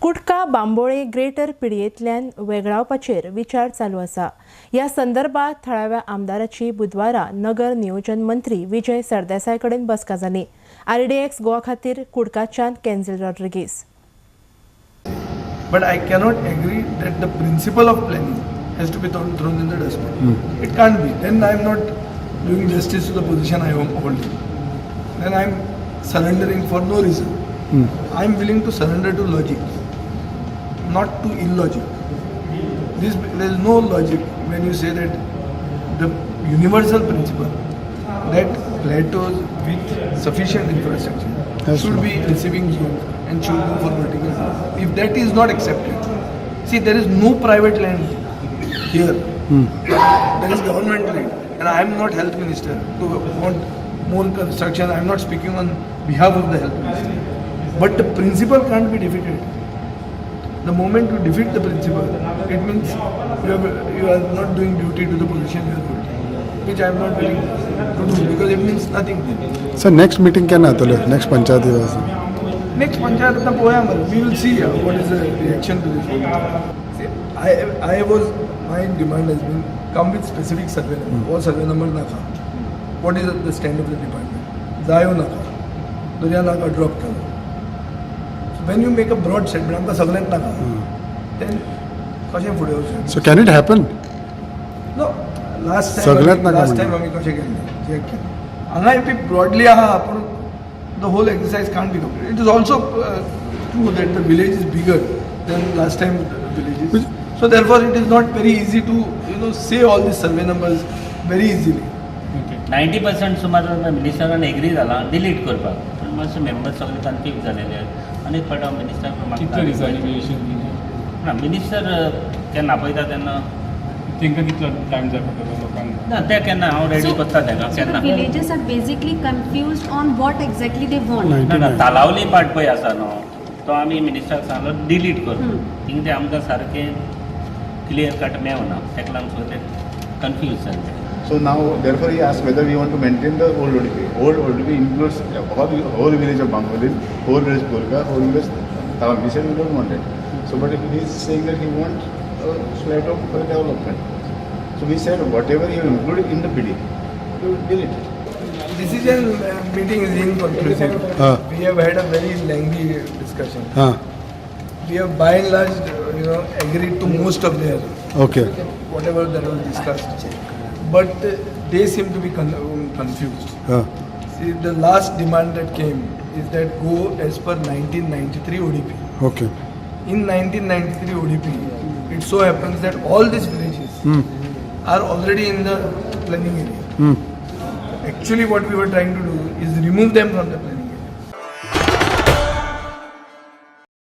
कुटका Bambolim greater पिडयेंतल्यान वेगळावपाचेर विचार चालू आसा. ह्या संदर्भात थळाव्या आमदाराची बुधवारा नगर नियोजन मंत्री विजय सरदेसाय कडेन बसका जाली. RDX गोवा खातीर कुडकाच्यान केन्झल Rodrigues. But I cannot agree that the principle of planning has to be thrown in the dustbin. It can't be. Then I am not doing justice to the position I am holding. Then I am surrendering for no reason. I am willing to surrender to logic, not to illogic. There is no logic when you say that the universal principle that plateaus with sufficient infrastructure should be receiving zones and should go for vertical. If that is not accepted, see, there is no private land here. There is government land, and I am not health minister to want more construction. I am not speaking on behalf of the health minister. But the principle can't be defeated. The moment you defeat the principle, it means you are not doing duty to the position you are holding, which I am not willing to do because it means nothing. Sir, next meeting केन्ना जातलो? Next panchayat दिवस. Next panchayat आता पळोवया मरे. We will see what is the reaction to this. See, my demand has been come with specific survey number. वो survey number नाका. What is the stand of the department? जायो नाका. दर्या नाका drop करो. When you make a broad statement, आमकां सगळ्यांक नाका. Then कशें फुडें वचचें? So can it happen? No. Last सगळ्यांक नाका time आमी कशें केल्लें? चेक केलें. हांगा इफ ब्रॉडली आहा पूण the whole exercise can't be completed. It is also true that the village is bigger than last time the villages. So therefore it is not very easy to say all these survey numbers very easily. 90% सुमार मिनिस्टरान agree जाला delete करपाक. पण मातशे members सगळे confuse जालेले आहेत. आनी एक फावट मिनिस्टर ना मिनिस्टर केन्ना आपयता तेन्ना तांकां कितलो टायम जाय पडटलो लोकांक ना ते केन्ना हांव रेडी करता तेका So the केन्ना villages are basically confused on what exactly they want. ना ना तालावली पार्ट पळय आसा न्हू तो आमी मिनिस्टराक सांगलो डिलीट करूं थिंग ते आमकां सारकें क्लियर कट मेळना तेका लागून सो ते कन्फ्यूज जाले. So now, therefore, he asked whether we want to maintain the old ODP. Old ODP includes whole village of Bangolin, whole village Golka, whole village Talam. We said we don't want it. So, but if he is saying that he wants a slate of development, so we said whatever you included in the PD, you delete it. Decision meeting is inconclusive. We have had a very lengthy discussion. We have by and large, agreed to most of their whatever that was discussed. But they seem to be confused. See, the last demand that came is that go as per 1993 ODP. Okay. In 1993 ODP, it so happens that all these villages are already in the planning area. Actually, what we were trying to do is remove them from the planning.